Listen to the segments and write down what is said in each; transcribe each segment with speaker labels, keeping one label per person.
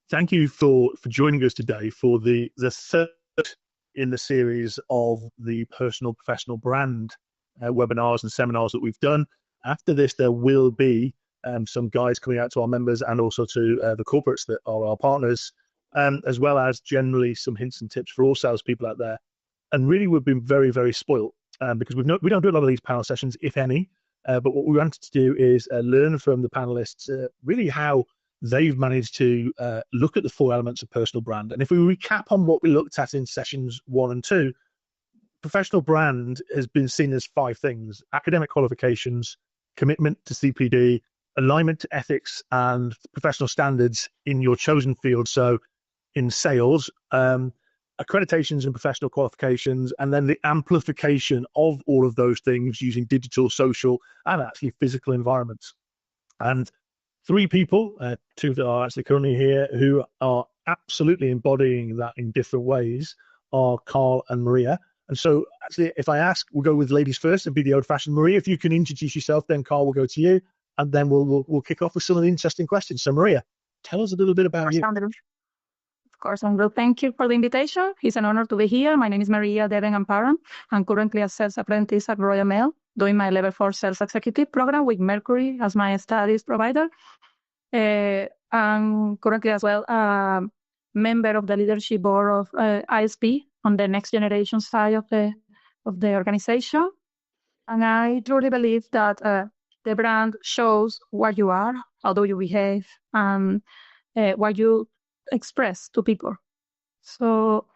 Speaker 1: Thank you for joining us today for the third in the series of the personal professional brand webinars and seminars that we've done. After this, there will be some guides coming out to our members and also to the corporates that are our partners, as well as generally some hints and tips for all salespeople out there. And really, we've been very, very spoiled because we don't do a lot of these panel sessions, if any. But what we wanted to do is learn from the panelists really how they've managed to look at the 4 elements of personal brand. And if we recap on what we looked at in sessions 1 and 2, professional brand has been seen as 5 things: academic qualifications, commitment to CPD, alignment to ethics and professional standards in your chosen field. So in sales, accreditations and professional qualifications, and then the amplification of all of those things using digital, social, and actually physical environments. And 3 people, 2 that are actually currently here, who are absolutely embodying that in different ways are Carl and Maria. And so actually, if I ask, we'll go with ladies first and be the old-fashioned. Maria, if you can introduce yourself, then Carl will go to you, and then we'll kick off with some of the interesting questions. So Maria, tell us a little bit about you.
Speaker 2: Of course, Andrew. Thank you for the invitation. It's an honor to be here. My name is Maria Deben Amparan. I'm currently a sales apprentice at Royal Mail, doing my level 4 sales executive program with Mercury as my studies provider. I'm currently as well a member of the leadership board of ISP on the next generation side of the organization. And I truly believe that the brand shows what you are, how do you behave, and what you express to people. So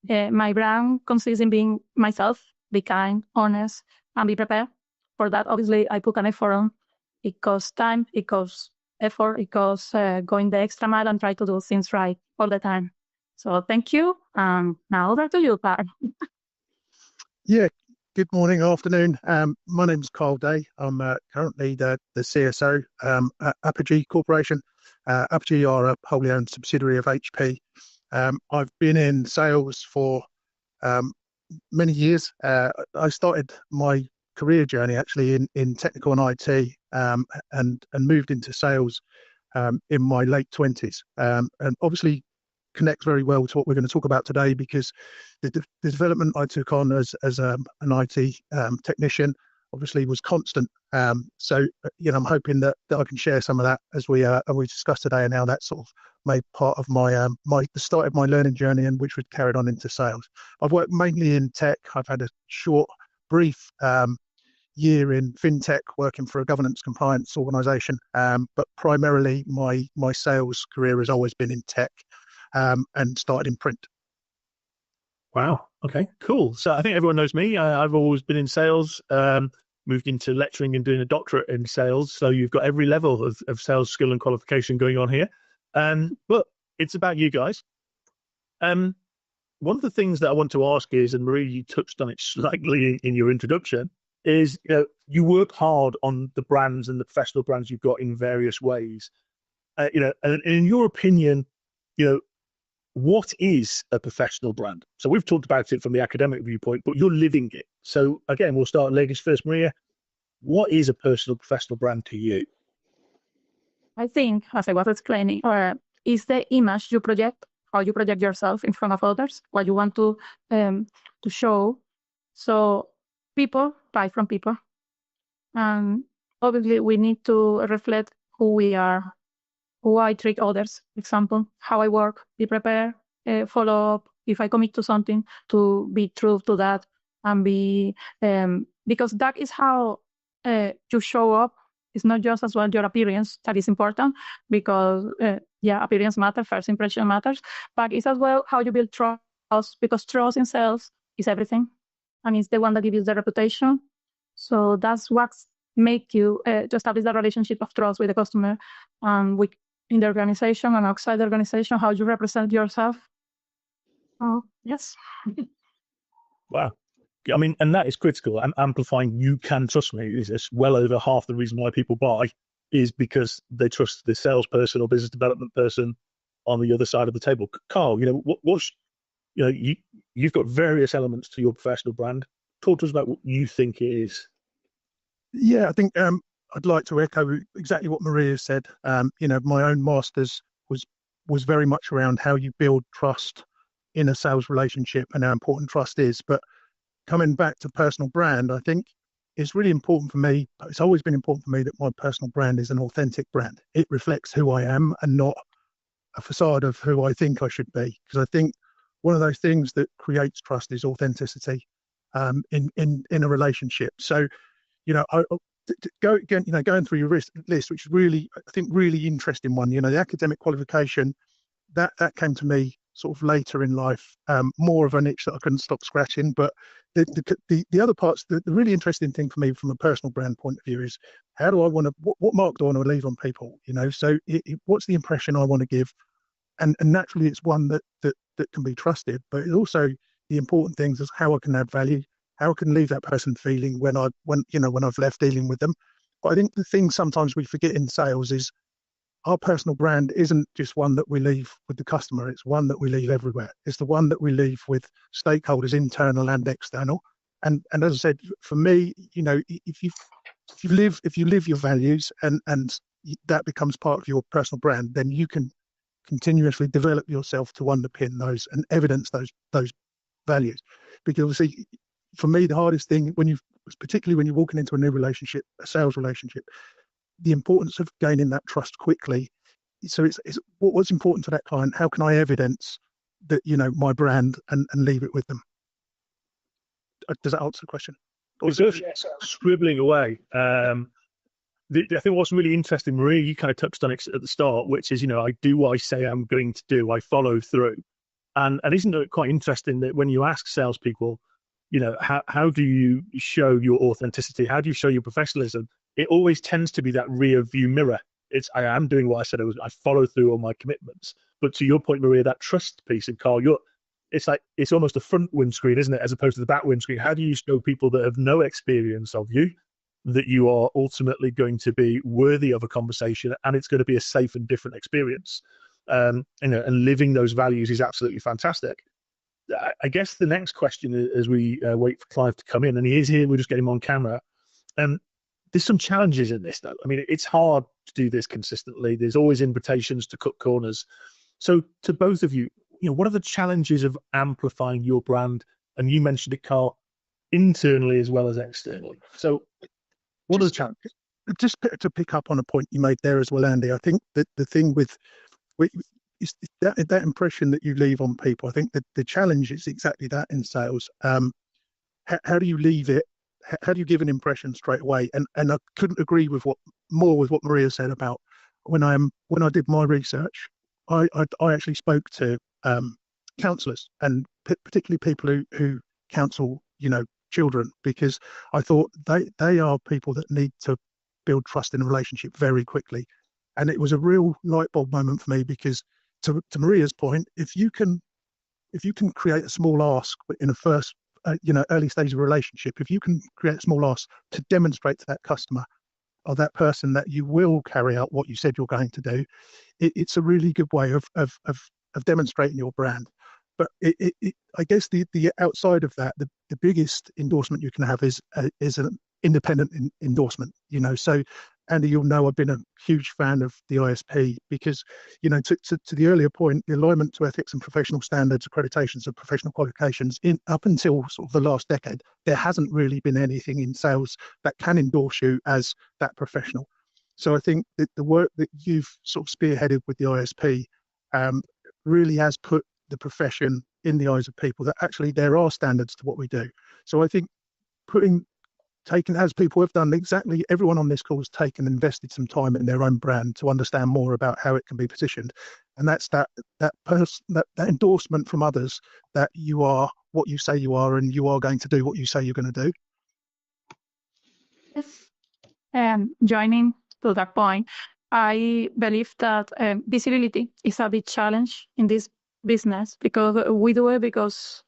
Speaker 2: my brand consists in being myself, be kind, honest, and be prepared. For that, obviously, I put an effort on. It costs time, it costs effort, it costs going the extra mile and try to do things right all the time. So thank you. Now over to you, Pat.
Speaker 3: Yeah, good morning, afternoon. My name is Carl Day. I'm currently the CSO at Apogee Corporation. Apogee are a wholly owned subsidiary of HP. I've been in sales for many years. I started my career journey actually in technical and IT, and moved into sales in my late 20s, and obviously connects very well to what we're going to talk about today, because the development I took on as an IT technician obviously was constant. So I'm hoping that I can share some of that as we discuss today, and how that sort of made part of my the start of my learning journey, and which was carried on into sales. I've worked mainly in tech. I've had a short, brief year in fintech, working for a governance compliance organization, but primarily my sales career has always been in tech, and started in print.
Speaker 1: Wow. Okay, cool. So I think everyone knows me. I've always been in sales, moved into lecturing and doing a doctorate in sales. So you've got every level of sales skill and qualification going on here. But it's about you guys. One of the things that I want to ask is, and Marie, you touched on it slightly in your introduction, is you work hard on the brands and the professional brands you've got in various ways. And in your opinion, what is a professional brand? So we've talked about it from the academic viewpoint, but you're living it. So again, we'll start ladies first. Maria, what is a personal professional brand to you?
Speaker 2: I think, as I was explaining, is the image you project, how you project yourself in front of others, what you want to show. So people buy from people. And obviously we need to reflect who we are, who I treat others, for example, how I work, be prepared, follow up. If I commit to something, to be true to that, and be, because that is how you show up. It's not just as well your appearance that is important, because appearance matters, first impression matters, but it's as well how you build trust, because trust in sales is everything, and it's the one that gives you the reputation. So that's what makes you to establish that relationship of trust with the customer, and in the organization and outside the organization, how you represent yourself. Oh, yes.
Speaker 1: Wow. I mean, and that is critical. Amplifying "you can trust me" is well over half the reason why people buy is because they trust the salesperson or business development person on the other side of the table. Carl, what's you've got various elements to your professional brand. Talk to us about what you think it is.
Speaker 3: Yeah, I think I'd like to echo exactly what Maria said. My own master's was very much around how you build trust in a sales relationship and how important trust is. But coming back to personal brand, I think it's really important for me. It's always been important for me that my personal brand is an authentic brand. It reflects who I am and not a facade of who I think I should be. Because I think one of those things that creates trust is authenticity in a relationship. So, going through your list, which is really, I think, really interesting one. The academic qualification that came to me sort of later in life, more of an itch that I couldn't stop scratching. But the other parts, the really interesting thing for me from a personal brand point of view is how do I want to, what mark do I want to leave on people? So what's the impression I want to give? And naturally, it's one that can be trusted, but it's also the important things is how I can add value, how I can leave that person feeling when I've left dealing with them. But I think the thing sometimes we forget in sales is our personal brand isn't just one that we leave with the customer. It's one that we leave everywhere. It's the one that we leave with stakeholders, internal and external. And as I said, for me, if you live your values and that becomes part of your personal brand, then you can continuously develop yourself to underpin those and evidence those values. Because obviously, for me, the hardest thing particularly when you're walking into a new relationship, a sales relationship, the importance of gaining that trust quickly. So it's what's important to that client. How can I evidence that my brand and leave it with them? Does that answer the question?
Speaker 1: It does. Scribbling away. I think what's really interesting, Maria, you kind of touched on it at the start, which is I do what I say I'm going to do. I follow through, and isn't it quite interesting that when you ask salespeople, how do you show your authenticity? How do you show your professionalism? It always tends to be that rear view mirror. I am doing what I said I follow through on my commitments. But to your point, Maria, that trust piece, and Carl, it's almost a front windscreen, isn't it, as opposed to the back windscreen? How do you show people that have no experience of you that you are ultimately going to be worthy of a conversation and it's going to be a safe and different experience? And living those values is absolutely fantastic. I guess the next question, as we wait for Clive to come in, and he is here, we'll just get him on camera. There's some challenges in this, though. I mean, it's hard to do this consistently. There's always invitations to cut corners. So to both of you, what are the challenges of amplifying your brand? And you mentioned it, Carl, internally as well as externally. So what are the challenges?
Speaker 3: Just to pick up on a point you made there as well, Andy, I think that the thing with is that impression that you leave on people. I think that the challenge is exactly that in sales. How do you leave it? How do you give an impression straight away? And I couldn't agree with what Maria said about when I did my research. I actually spoke to counsellors and particularly people who counsel children, because I thought they are people that need to build trust in a relationship very quickly. And it was a real light bulb moment for me, because to Maria's point, if you can create a small ask in a first early stage of a relationship, if you can create a small ask to demonstrate to that customer or that person that you will carry out what you said you're going to do, it's a really good way of demonstrating your brand. But I guess the outside of that, the biggest endorsement you can have is an independent endorsement. So Andy, you'll know I've been a huge fan of the ISP because, to the earlier point, the alignment to ethics and professional standards, accreditations and professional qualifications up until sort of the last decade, there hasn't really been anything in sales that can endorse you as that professional. So I think that the work that you've sort of spearheaded with the ISP really has put the profession in the eyes of people that actually there are standards to what we do. So I think taken, as people have done, exactly everyone on this call has taken and invested some time in their own brand to understand more about how it can be positioned. And that's that endorsement from others that you are what you say you are and you are going to do what you say you're going to do.
Speaker 2: Yes. Joining to that point, I believe that visibility is a big challenge in this business, because we do it because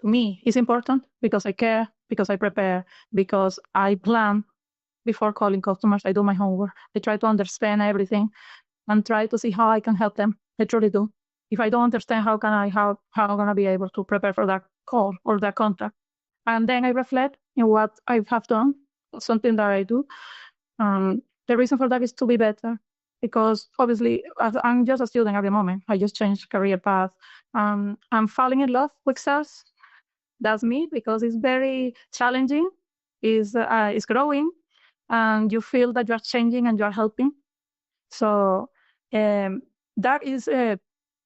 Speaker 2: to me is important because I care, because I prepare, because I plan before calling customers. I do my homework. I try to understand everything and try to see how I can help them. I truly do. If I don't understand, how I'm gonna be able to prepare for that call or that contact? And then I reflect in what I have done, something that I do. The reason for that is to be better, because obviously I'm just a student at the moment. I just changed career path. I'm falling in love with sales. That's me, because it's very challenging. It's growing, and you feel that you are changing and you are helping. So that is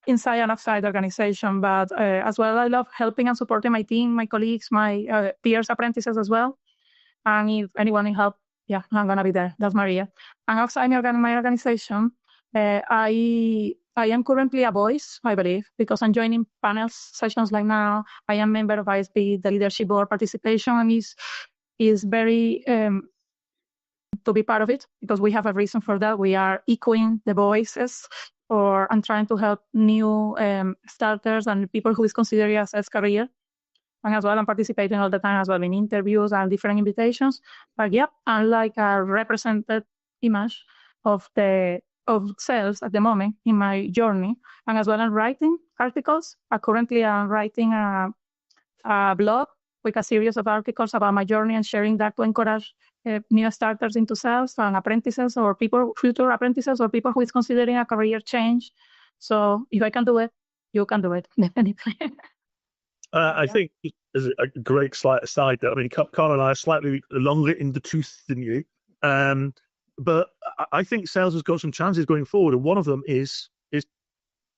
Speaker 2: inside and outside the organization. But as well, I love helping and supporting my team, my colleagues, my peers, apprentices as well. And if anyone needs help, yeah, I'm gonna be there. That's Maria. And outside my organization, I am currently a voice, I believe, because I'm joining panels, sessions like now. I am member of ISP, the leadership board participation is very to be part of it, because we have a reason for that. We are echoing the voices and trying to help new starters and people who is considering a sales career. And as well, I'm participating all the time as well in interviews and different invitations. But yeah, I'm like a represented image of sales at the moment in my journey. And as well, I'm writing articles. Currently, I'm writing a blog with a series of articles about my journey and sharing that to encourage new starters into sales and apprentices or future apprentices or people who is considering a career change. So if I can do it, you can do it, definitely.
Speaker 1: I think as a great slight aside that, I mean, Carl and I are slightly longer in the tooth than you, but I think sales has got some challenges going forward, and one of them is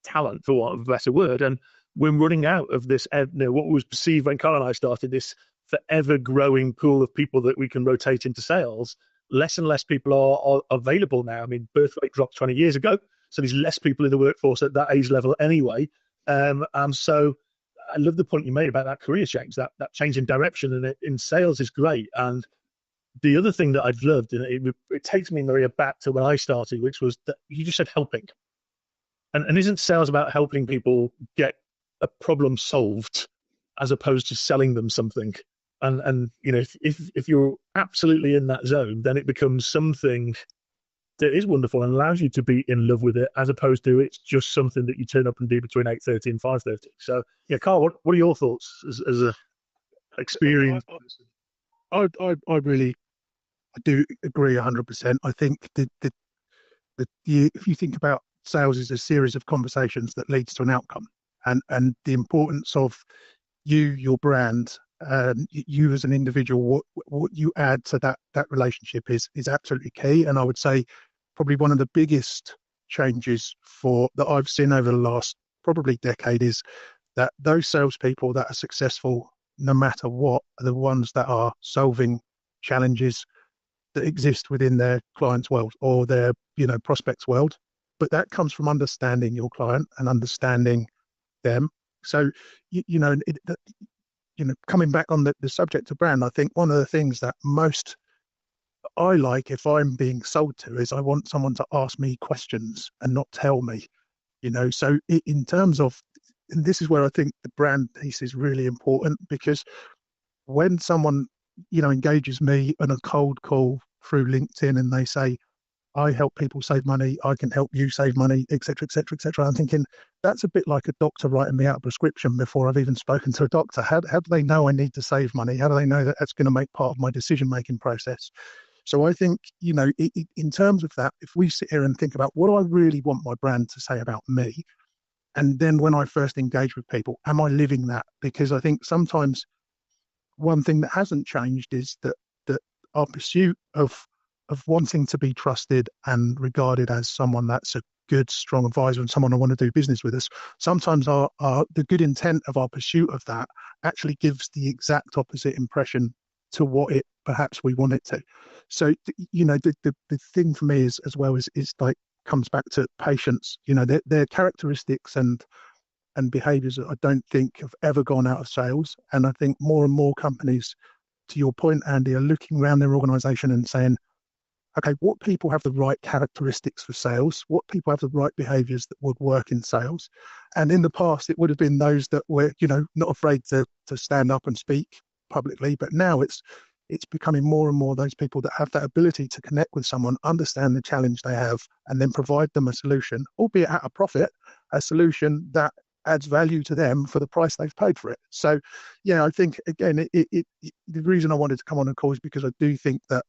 Speaker 1: talent, for want of a better word. And we're running out of this, what was perceived when Carl and I started, this forever growing pool of people that we can rotate into sales. Less and less people are available now. I mean, birth rate dropped 20 years ago, so there's less people in the workforce at that age level anyway. And so I love the point you made about that career change, that change in direction, and in sales is great. And the other thing that I've loved, and it takes me, Maria, back to when I started, which was that you just said helping. And isn't sales about helping people get a problem solved as opposed to selling them something? And you know, if you're absolutely in that zone, then it becomes something that is wonderful and allows you to be in love with it, as opposed to it's just something that you turn up and do between 8:30 and 5:30. So yeah, Carl, what are your thoughts as a experience?
Speaker 3: I do agree 100%. I think that if you think about sales as a series of conversations that leads to an outcome, and the importance of your brand, you as an individual, what you add to that relationship is absolutely key. And I would say probably one of the biggest changes that I've seen over the last probably decade is that those salespeople that are successful, no matter what, are the ones that are solving challenges that exist within their client's world or their prospect's world. But that comes from understanding your client and understanding them. So coming back on the subject of brand, I think one of the things that most I like, if I'm being sold to, is I want someone to ask me questions and not tell me. So in terms of, and this is where I think the brand piece is really important, because when someone engages me on a cold call through LinkedIn and they say, I help people save money, I can help you save money, etc., etc., etc. I'm thinking that's a bit like a doctor writing me out a prescription before I've even spoken to a doctor. How do they know I need to save money? How do they know that that's going to make part of my decision-making process? So I think, in terms of that, if we sit here and think about what do I really want my brand to say about me, and then when I first engage with people, am I living that? Because I think sometimes one thing that hasn't changed is that our pursuit of wanting to be trusted and regarded as someone that's a good, strong advisor and someone I want to do business with us, sometimes the good intent of our pursuit of that actually gives the exact opposite impression to what it perhaps we want it to. So, the thing for me is as well is like comes back to patience. Their characteristics and behaviors that I don't think have ever gone out of sales. And I think more and more companies, to your point, Andy, are looking around their organization and saying, okay, what people have the right characteristics for sales, what people have the right behaviors that would work in sales. And in the past, it would have been those that were, not afraid to stand up and speak publicly. But now it's becoming more and more those people that have that ability to connect with someone, understand the challenge they have, and then provide them a solution, albeit at a profit, a solution that adds value to them for the price they've paid for it. So, yeah, I think, again, the reason I wanted to come on a call is because I do think that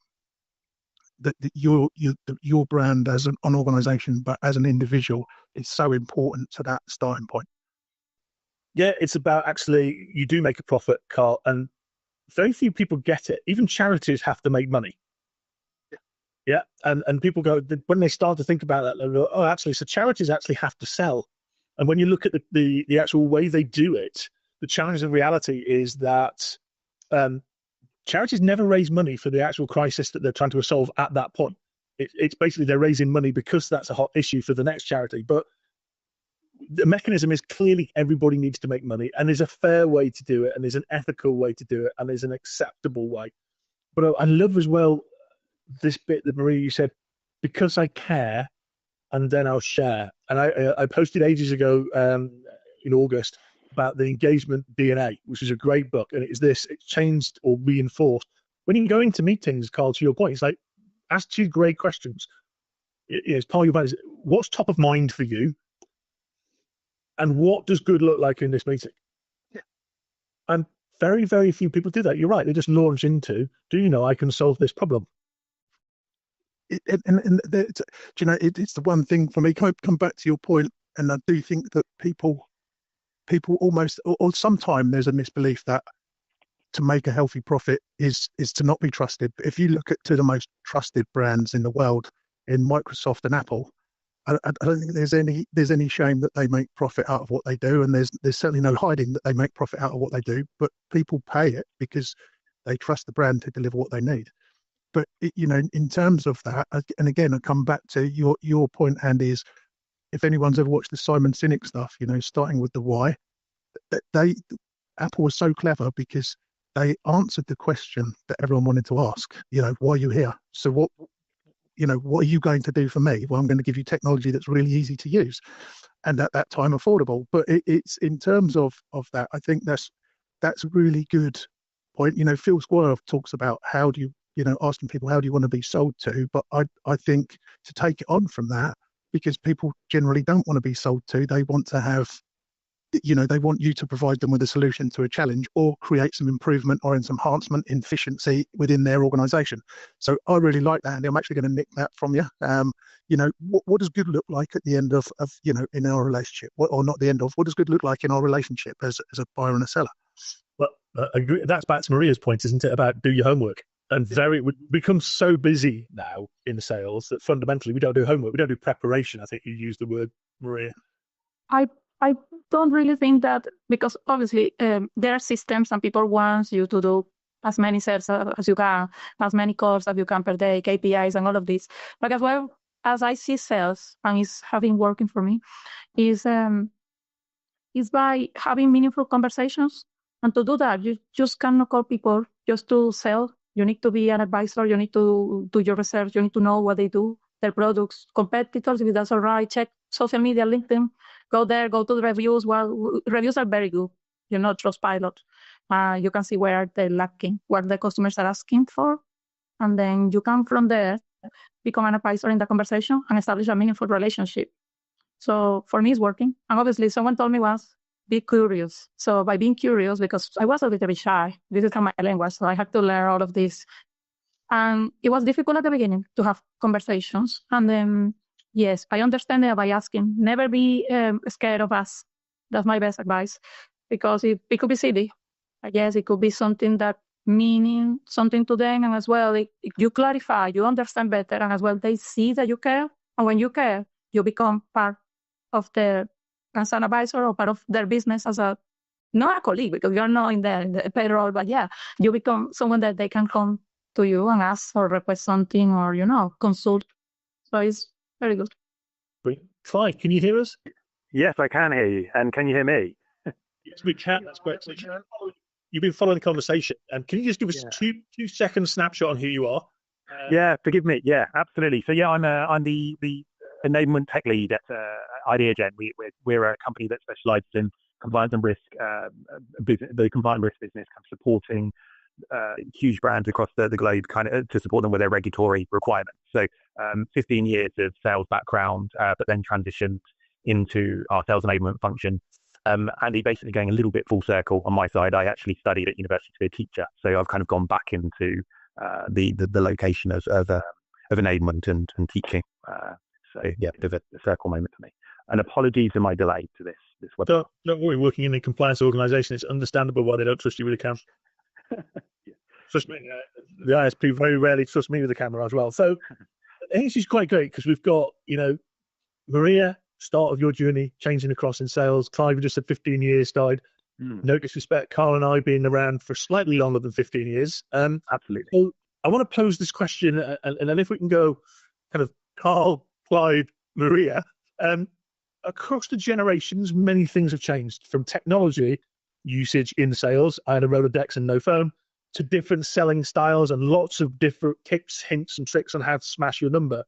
Speaker 3: your brand as an organization, but as an individual, is so important to that starting point.
Speaker 1: Yeah, it's about actually, you do make a profit, Carl, and very few people get it. Even charities have to make money. Yeah. And people go, when they start to think about that, they go, oh, actually, so charities actually have to sell. And when you look at the actual way they do it, the challenge in reality is that charities never raise money for the actual crisis that they're trying to solve at that point. It's basically they're raising money because that's a hot issue for the next charity. But the mechanism is clearly everybody needs to make money, and there's a fair way to do it, and there's an ethical way to do it, and there's an acceptable way. But I love as well this bit that Maria, you said, because I care, and then I'll share. And I posted ages ago in August about the engagement DNA, which is a great book. And it's changed or reinforced. When you go into meetings, Carl, to your point, it's like, ask 2 great questions. It's part of your mind. What's top of mind for you? And what does good look like in this meeting?
Speaker 3: Yeah.
Speaker 1: And very, very few people do that. You're right. They just launch into, do you know I can solve this problem?
Speaker 3: It's the one thing for me. Come back to your point, and I do think that people almost, or sometimes there's a misbelief that to make a healthy profit is to not be trusted. But if you look to the most trusted brands in the world, in Microsoft and Apple, I don't think there's any shame that they make profit out of what they do, and there's certainly no hiding that they make profit out of what they do. But people pay it because they trust the brand to deliver what they need. But in terms of that, and again, I come back to your point, Andy, is if anyone's ever watched the Simon Sinek stuff, starting with the why, Apple was so clever because they answered the question that everyone wanted to ask. Why are you here? So what are you going to do for me? Well, I'm going to give you technology that's really easy to use, and at that time affordable. But it's in terms of that, I think that's a really good point. Phil Squire talks about how do you, asking people, how do you want to be sold to? But I think to take it on from that, because people generally don't want to be sold to, they want to have, they want you to provide them with a solution to a challenge or create some improvement or some enhancement in efficiency within their organization. So I really like that, Andy. I'm actually going to nick that from you. What does good look like at the end of in our relationship, or not the end of, what does good look like in our relationship as a buyer and a seller?
Speaker 1: Well, I agree. That's back to Maria's point, isn't it, about do your homework? And we become so busy now in sales that fundamentally we don't do homework. We don't do preparation. I think you used the word, Maria.
Speaker 2: I don't really think that, because obviously there are systems and people want you to do as many sales as you can, as many calls as you can per day, KPIs and all of this. But as well as I see sales, and it's having working for me, is by having meaningful conversations. And to do that, you just cannot call people just to sell. You need to be an advisor. You need to do your research. You need to know what they do, their products, competitors, if that's all right. Check social media, LinkedIn. Go there, go to the reviews. Well, reviews are very good. Trustpilot. You can see where they're lacking, what the customers are asking for. And then you can, from there, become an advisor in the conversation and establish a meaningful relationship. So for me, it's working. And obviously, someone told me once, be curious. So by being curious, because I was a little bit shy, this is my language, so I had to learn all of this. And it was difficult at the beginning to have conversations. And then, yes, I understand that by asking. Never be scared of us. That's my best advice, because it could be silly. I guess it could be something that meaning something to them, and as well, you clarify, you understand better, and as well, they see that you care. And when you care, you become part of their, as an advisor, or part of their business as not a colleague, because you're not in the payroll, but yeah, you become someone that they can come to you and ask or request something, or, consult. So it's very good.
Speaker 1: Clive, can you hear us?
Speaker 4: Yes, I can hear you. And can you hear me?
Speaker 1: Yes, we can. That's great. You've been following the conversation. And can you just give us 2 second snapshot on who you are?
Speaker 4: Yeah, forgive me. Yeah, absolutely. So yeah, I'm the enablement tech lead at IdeaGen. We're a company that specializes in compliance and risk, the compliance risk business, kind of supporting huge brands across the globe, kind of to support them with their regulatory requirements. So 15 years of sales background, but then transitioned into our sales enablement function. Andy, basically going a little bit full circle on my side, I actually studied at university to be a teacher. So I've kind of gone back into the location of enablement and teaching. So yeah, bit of a circle moment for me. And apologies for my delay to this webinar.
Speaker 1: Don't worry, working in a compliance organisation, it's understandable why they don't trust you with a camera.
Speaker 4: Yeah.
Speaker 1: Trust me, the ISP very rarely trust me with the camera as well. So I think this is quite great because we've got, Maria, start of your journey, changing across in sales. Clive, you just said 15 years died. No disrespect, Carl and I being around for slightly longer than 15 years.
Speaker 4: Absolutely.
Speaker 1: So I want to pose this question, and then if we can go kind of Carl, Clive, Maria, across the generations, many things have changed from technology usage in sales. I had a Rolodex and no phone, to different selling styles and lots of different tips, hints, and tricks on how to smash your number.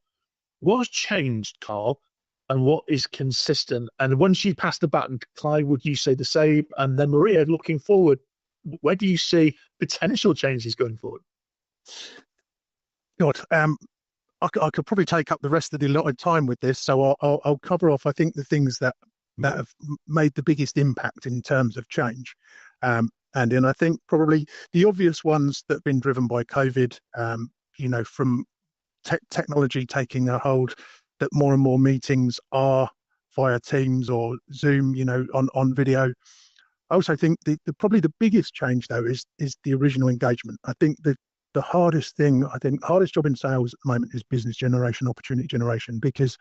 Speaker 1: What's changed, Carl, and what is consistent? And once you pass the baton, Clive, would you say the same? And then Maria, looking forward, where do you see potential changes going forward?
Speaker 3: God, I could probably take up the rest of the allotted time with this, so I'll cover off, I think, the things that have made the biggest impact in terms of change. And then I think probably the obvious ones that have been driven by COVID, from technology taking a hold, that more and more meetings are via Teams or Zoom, on video. I also think probably the biggest change though is the original engagement. I think the hardest job in sales at the moment is business generation, opportunity generation, because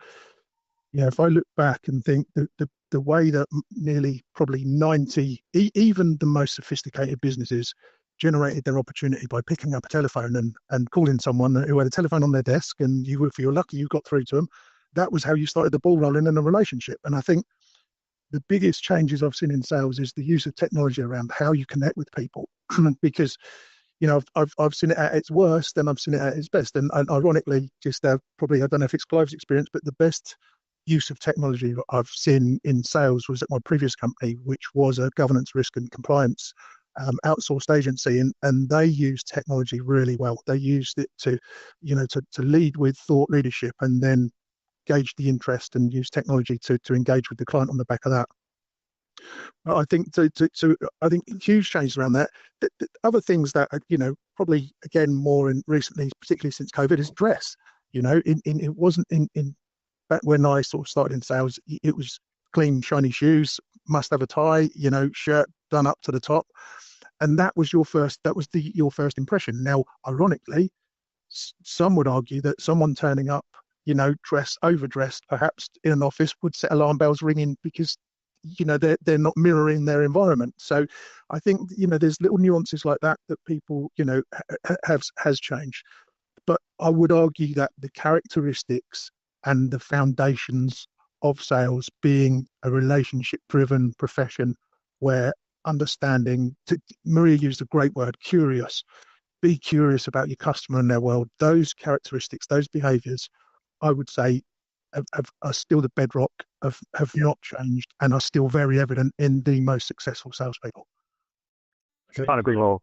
Speaker 3: if I look back and think the way that nearly probably 90, even the most sophisticated businesses generated their opportunity by picking up a telephone and calling someone who had a telephone on their desk, and if you're lucky, you got through to them. That was how you started the ball rolling in a relationship. And I think the biggest changes I've seen in sales is the use of technology around how you connect with people, because I've seen it at its worst, and I've seen it at its best. And ironically, just probably, I don't know if it's Clive's experience, but the best use of technology I've seen in sales was at my previous company, which was a governance, risk and compliance outsourced agency, and they used technology really well. They used it to lead with thought leadership, and then gauge the interest and use technology to engage with the client on the back of that. I think I think huge changes around that. The other things that probably again more in recently, particularly since COVID, is dress. It wasn't in back when I sort of started in sales. It was clean, shiny shoes, must have a tie, shirt done up to the top, and that was your first impression. Now, ironically, some would argue that someone turning up, overdressed, perhaps in an office, would set alarm bells ringing because they're not mirroring their environment. So I think there's little nuances like that people has changed. But I would argue that the characteristics and the foundations of sales being a relationship driven profession, where understanding, Maria used a great word, curious, be curious about your customer and their world, those characteristics, those behaviors, I would say are still the bedrock have not changed, and are still very evident in the most successful salespeople.
Speaker 4: I can't agree more.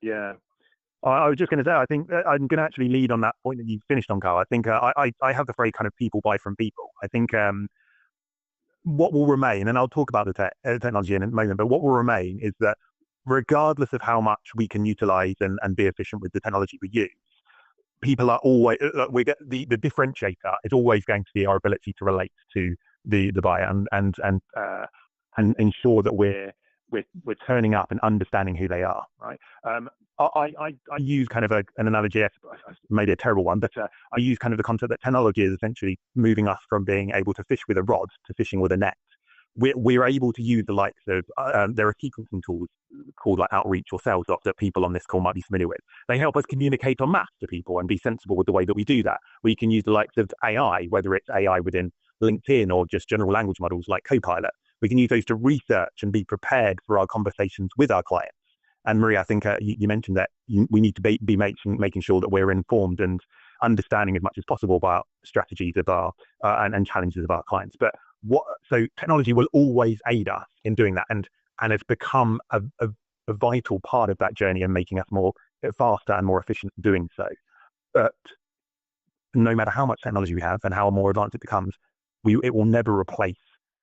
Speaker 4: Yeah. I was just going to say, I think I'm going to actually lead on that point that you finished on, Carl. I think I have the phrase kind of people buy from people. I think what will remain, and I'll talk about the technology in a moment, but what will remain is that regardless of how much we can utilize and be efficient with the technology we use, people are always, the differentiator is always going to be our ability to relate to the buyer and ensure that we're turning up and understanding who they are, right? I use kind of an analogy, maybe a terrible one, but I use kind of the concept that technology is essentially moving us from being able to fish with a rod to fishing with a net. We're able to use the likes of, there are sequencing tools called like Outreach or SalesDoc that people on this call might be familiar with. They help us communicate en masse to people and be sensible with the way that we do that. We can use the likes of AI, whether it's AI within LinkedIn or just general language models like Copilot. We can use those to research and be prepared for our conversations with our clients. And Maria, I think you mentioned that we need to be making sure that we're informed and understanding as much as possible about strategies of our and challenges of our clients. But so technology will always aid us in doing that, and it's become a vital part of that journey and making us more faster and more efficient doing so. But no matter how much technology we have and how more advanced it becomes, it will never replace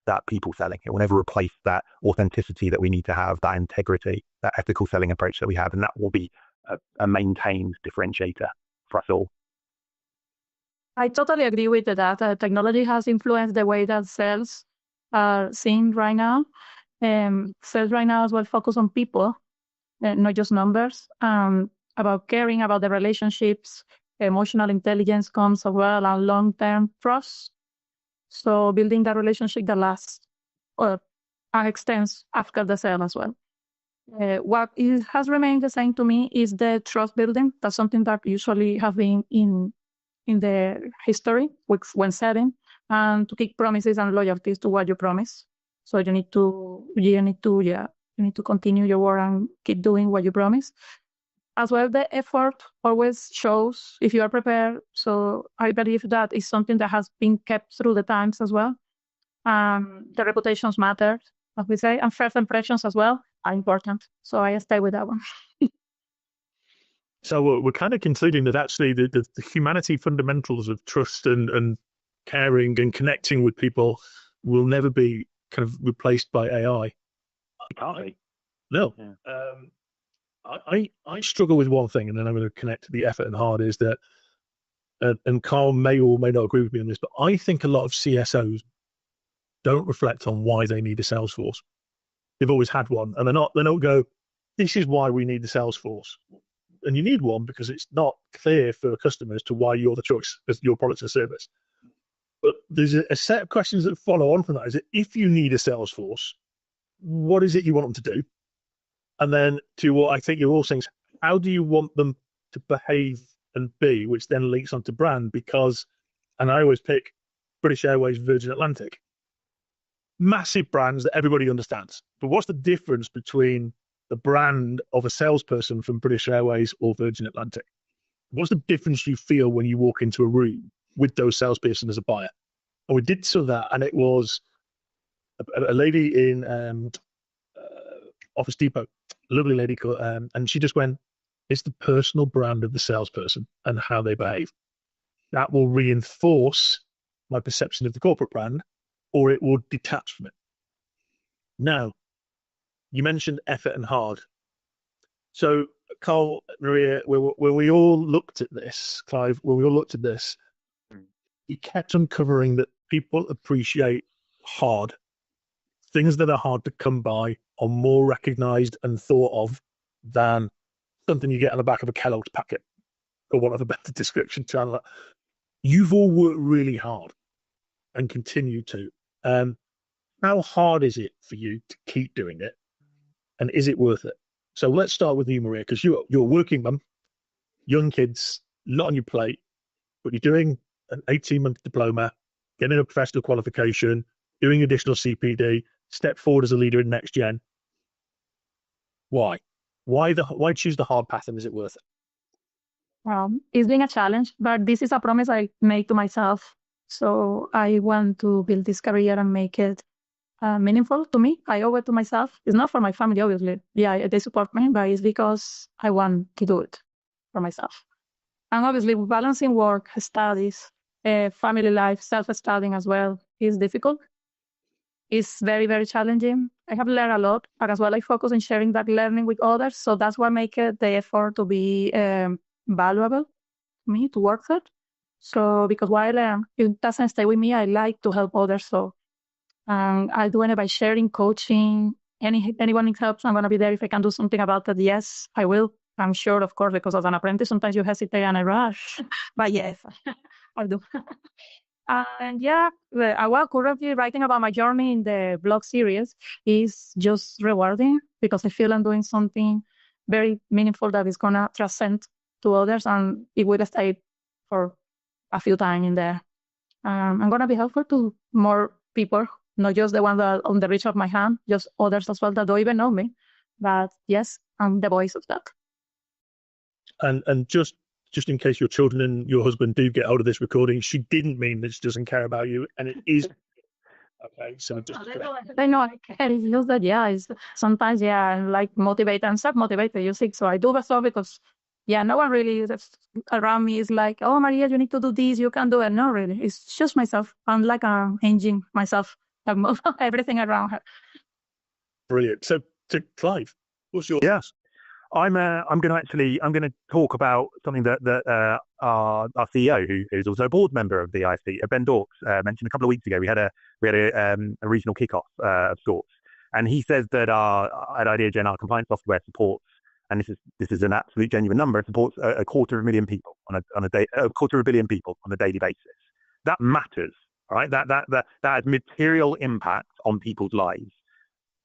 Speaker 4: that people selling. It will never replace that authenticity that we need to have, that integrity, that ethical selling approach that we have, and that will be a maintained differentiator for us all.
Speaker 2: I totally agree with that. Technology has influenced the way that sales are seen right now. Sales right now is well focused on people, not just numbers, about caring about the relationships. Emotional intelligence comes as well, and long-term trust. So building that relationship that lasts and extends after the sale as well. What has remained the same to me is the trust building. That's something that usually have been in the history when selling, and to keep promises and loyalties to what you promise. So you need to continue your work and keep doing what you promise. As well, the effort always shows if you are prepared. So I believe that is something that has been kept through the times as well. The reputations matter, as we say, and first impressions as well are important. So I stay with that one.
Speaker 1: So we're kind of concluding that actually the humanity fundamentals of trust and caring and connecting with people will never be kind of replaced by AI.
Speaker 4: It can't be.
Speaker 1: No.
Speaker 4: Yeah.
Speaker 1: I struggle with one thing, and then I'm going to connect to the effort and hard, is that, and Carl may or may not agree with me on this, but I think a lot of CSOs don't reflect on why they need a sales force. They've always had one, and they don't go, this is why we need the sales force. And you need one because it's not clear for customers to why you're the choice as your product or service. But there's a set of questions that follow on from that. Is that if you need a sales force, what is it you want them to do? And then to what I think you're all saying is, how do you want them to behave and be, which then links onto brand? Because, and I always pick British Airways, Virgin Atlantic, massive brands that everybody understands. But what's the difference between the brand of a salesperson from British Airways or Virgin Atlantic? What's the difference you feel when you walk into a room with those salesperson as a buyer? And we did some of that, and it was a lady in Office Depot, a lovely lady, and she just went, it's the personal brand of the salesperson and how they behave. That will reinforce my perception of the corporate brand, or it will detach from it. Now, you mentioned effort and hard. So, Carl, Maria, when we all looked at this, Clive, when we all looked at this, you kept uncovering that people appreciate hard. Things that are hard to come by are more recognized and thought of than something you get on the back of a Kellogg's packet, or want of a better description channel. You've all worked really hard and continue to. How hard is it for you to keep doing it? And is it worth it? So let's start with you, Maria, because you're a working mum, young kids, a lot on your plate, but you're doing an 18-month diploma, getting a professional qualification, doing additional CPD, step forward as a leader in next gen. Why? Why choose the hard path, and is it worth it?
Speaker 2: Well, it's been a challenge, but this is a promise I made to myself. So I want to build this career and make it meaningful to me. I owe it to myself. It's not for my family, obviously. Yeah, they support me, but it's because I want to do it for myself. And obviously, balancing work, studies, family life, self-studying as well is difficult. It's very, very challenging. I have learned a lot, but as well, I focus on sharing that learning with others. So that's what makes it the effort to be valuable to me, to work hard. So because while I learn, it doesn't stay with me, I like to help others. So I do it by sharing, coaching. Anyone needs help, I'm going to be there. If I can do something about that, yes, I will. I'm sure, of course, because as an apprentice, sometimes you hesitate and I rush. But yes, I'll do. And yeah, I was currently writing about my journey in the blog series. Is just rewarding because I feel I'm doing something very meaningful that is going to transcend to others, and it will stay for a few times in there. I'm going to be helpful to more people, not just the ones that are on the reach of my hand, just others as well that don't even know me. But yes, I'm the voice of that.
Speaker 1: And just just in case your children and your husband do get hold of this recording, she didn't mean that she doesn't care about you, and it is okay. So just
Speaker 2: I know I care. It's just that, yeah, it's sometimes, yeah, I'm like motivate and self-motivated, you see. So I do the stuff because, yeah, no one really is around me is like, oh, Maria, you need to do this, you can do it. No, really. It's just myself. I'm like engine myself. I move everything around her.
Speaker 1: brilliant. So to Clive, what's your
Speaker 4: I'm going to talk about something that our CEO, who is also a board member of the ISP, Ben Dorks, mentioned a couple of weeks ago. We had a regional kickoff of sorts, and he says that at IdeaGen, our compliance software supports, and this is an absolute genuine number, it supports a quarter of a million people a quarter of a billion people on a daily basis. That matters, right? That has material impact on people's lives.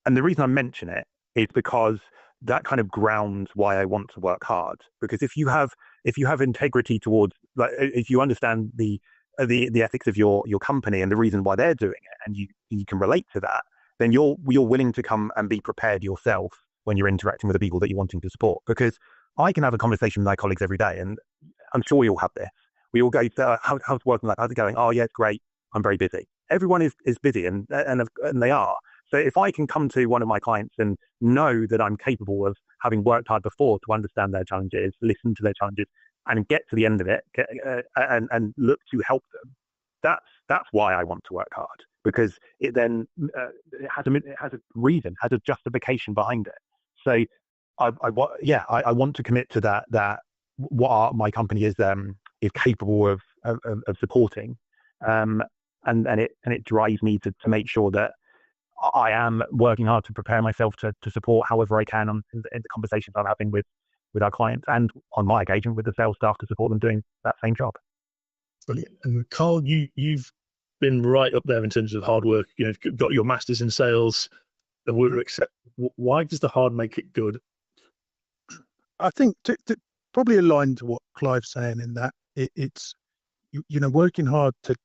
Speaker 4: And the reason I mention it is because that kind of grounds why I want to work hard. Because if you have integrity towards, like, if you understand the ethics of your company and the reason why they're doing it, and you can relate to that, then you're willing to come and be prepared yourself when you're interacting with the people that you're wanting to support. Because I can have a conversation with my colleagues every day, and I'm sure we all have this. We all go, how's working life? How's it going? Oh yeah, it's great. I'm very busy. Everyone is busy, and they are. So if I can come to one of my clients and know that I'm capable of having worked hard before to understand their challenges, listen to their challenges, and get to the end of it, and look to help them, that's why I want to work hard, because it then it has a reason, has a justification behind it. So I want to commit to that what my company is capable of supporting, and it drives me to make sure that I am working hard to prepare myself to support however I can in the conversations I'm having with our clients, and on my occasion with the sales staff to support them doing that same job.
Speaker 1: Brilliant. And Carl, you've been right up there in terms of hard work. You've got your masters in sales. Why does the hard make it good?
Speaker 3: I think to probably aligned to what Clive's saying in that it's working hard to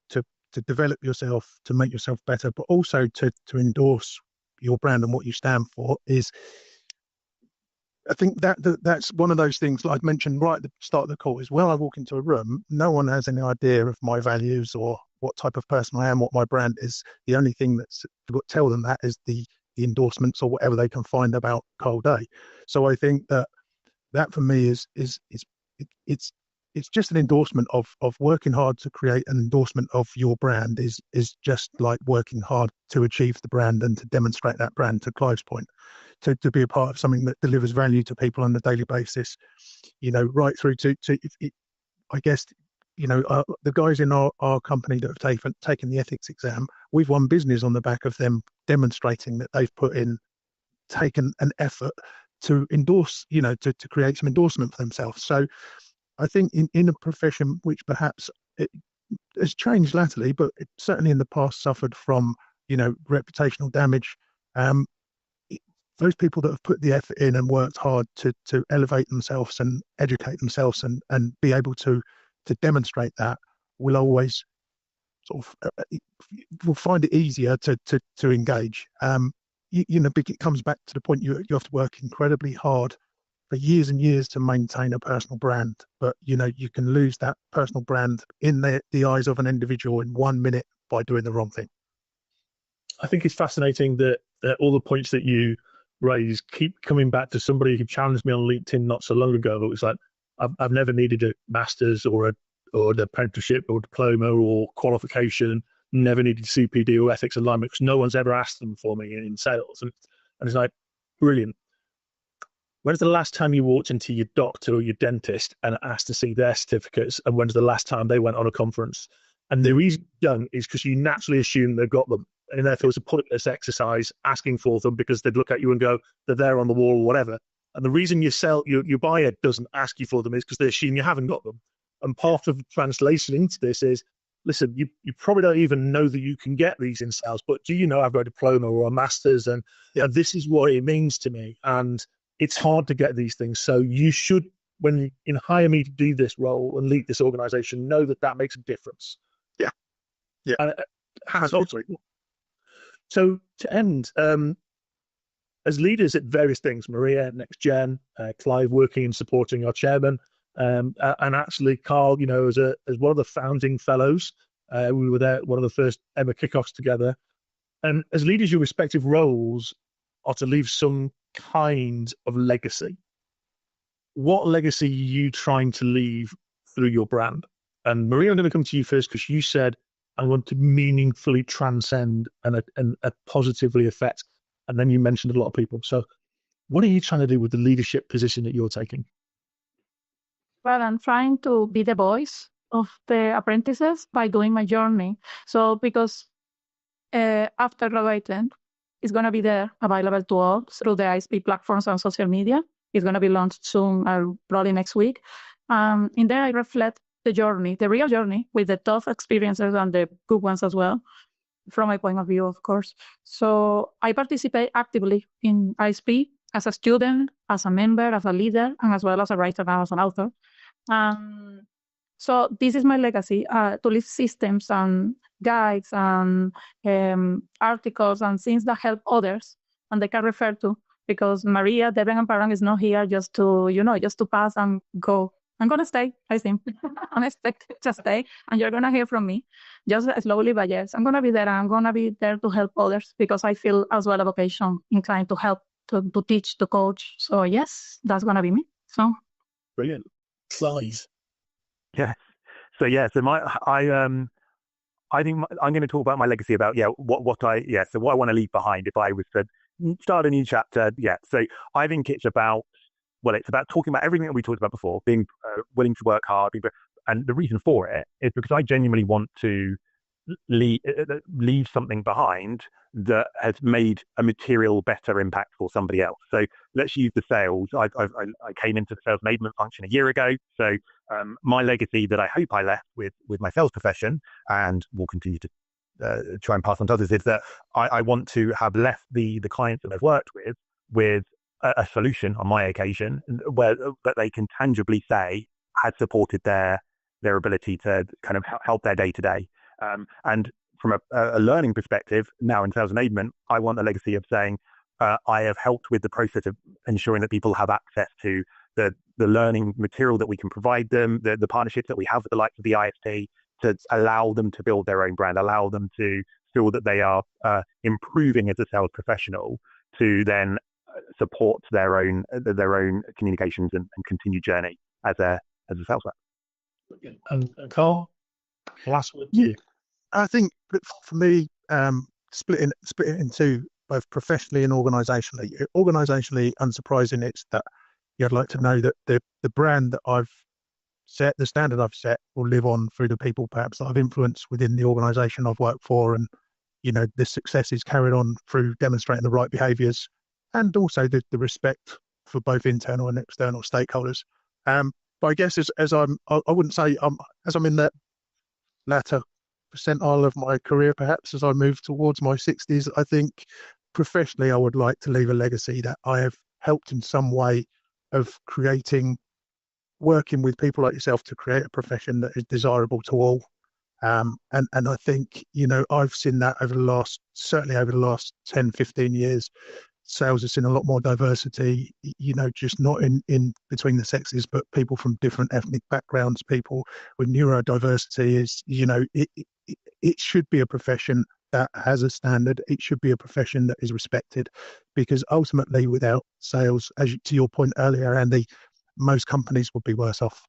Speaker 3: develop yourself, to make yourself better, but also to endorse your brand and what you stand for is, I think that's one of those things like I mentioned right at the start of the call is when I walk into a room, no one has any idea of my values or what type of person I am, what my brand is. The only thing that's got to tell them that is the endorsements or whatever they can find about Carl Day. So I think that for me is it's just an endorsement of working hard to create an endorsement of your brand is just like working hard to achieve the brand and to demonstrate that brand, to Clive's point, to be a part of something that delivers value to people on a daily basis, right through to I guess, the guys in our company that have taken the ethics exam, we've won business on the back of them demonstrating that they've taken an effort to endorse, to create some endorsement for themselves. So I think in a profession which perhaps it has changed latterly, but it certainly in the past suffered from, reputational damage, those people that have put the effort in and worked hard to elevate themselves and educate themselves and be able to demonstrate that will always sort of will find it easier to engage. It comes back to the point you have to work incredibly hard for years and years to maintain a personal brand, but you can lose that personal brand in the eyes of an individual in 1 minute by doing the wrong thing.
Speaker 1: I think it's fascinating that all the points that you raise keep coming back to somebody who challenged me on LinkedIn not so long ago. It was like, I've never needed a master's or an apprenticeship or diploma or qualification, never needed CPD or ethics alignment because no one's ever asked them for me in sales. And it's like, brilliant. When's the last time you walked into your doctor or your dentist and asked to see their certificates? And when's the last time they went on a conference? And the reason you don't is because you naturally assume they've got them. And therefore it's a pointless exercise asking for them because they'd look at you and go, they're there on the wall or whatever. And the reason your buyer doesn't ask you for them is because they assume you haven't got them. And part of the translation into this is, listen, you probably don't even know that you can get these in sales, but do you know I've got a diploma or a master's and this is what it means to me. And it's hard to get these things. So you should, when you hire me to do this role and lead this organization, know that makes a difference.
Speaker 3: Yeah. Yeah.
Speaker 1: Absolutely. So to end, as leaders at various things, Maria, NextGen, Clive working and supporting our chairman, And actually, Carl, as one of the founding fellows, we were there at one of the first ever kickoffs together. And as leaders, your respective roles are to leave some kind of legacy. What legacy are you trying to leave through your brand? And Maria, I'm going to come to you first because you said, I want to meaningfully transcend and positively affect. And then you mentioned a lot of people. So what are you trying to do with the leadership position that you're taking?
Speaker 2: Well, I'm trying to be the voice of the apprentices by doing my journey. So because after graduating, it's going to be there available to all through the ISP platforms and social media. It's going to be launched soon, probably next week. In there, I reflect the journey, the real journey, with the tough experiences and the good ones as well, from my point of view, of course. So I participate actively in ISP as a student, as a member, as a leader, and as well as a writer and as an author. So this is my legacy, to leave systems and guides and articles and things that help others and they can refer to, because Maria, Devin, and Parang is not here just to pass and go. I'm going to stay, I think. I'm expected to stay, and you're going to hear from me, just slowly, but yes, I'm going to be there. I'm going to be there to help others because I feel as well a vocation inclined to help, to teach, to coach. So yes, that's going to be me. So
Speaker 1: brilliant. Slides.
Speaker 4: Yeah. So I think I'm going to talk about my legacy about what I want to leave behind if I was to start a new chapter. Yeah. So I think it's about talking about everything that we talked about before, being willing to work hard. And the reason for it is because I genuinely want to leave something behind that has made a material better impact for somebody else. So let's use the sales. I came into the sales enablement function a year ago. So my legacy that I hope I left with my sales profession and will continue to try and pass on to others is that I want to have left the clients that I've worked with a solution on my occasion where that they can tangibly say has supported their ability to kind of help their day to day. And from a learning perspective, now in sales enablement, I want a legacy of saying I have helped with the process of ensuring that people have access to the learning material that we can provide them, the partnerships that we have with the likes of the ISP to allow them to build their own brand, allow them to feel that they are improving as a sales professional to then support their own communications and continued journey as a sales rep.
Speaker 1: And Carl, last word to you.
Speaker 3: I think for me, split it into both professionally and organisationally. Organisationally, unsurprising, it's that I'd like to know that the brand that I've set, the standard I've set, will live on through the people perhaps that I've influenced within the organisation I've worked for, and the success is carried on through demonstrating the right behaviours and also the respect for both internal and external stakeholders. But I guess as I wouldn't say as I'm in that latter percentile of my career, perhaps as I move towards my 60s, I think professionally I would like to leave a legacy that I have helped in some way of working with people like yourself to create a profession that is desirable to all. And I think, I've seen that certainly over the last 10, 15 years, sales has seen a lot more diversity, just not in between the sexes, but people from different ethnic backgrounds, people with neurodiversity it should be a profession that has a standard. It should be a profession that is respected, because ultimately without sales, to your point earlier, Andy, most companies would be worse off.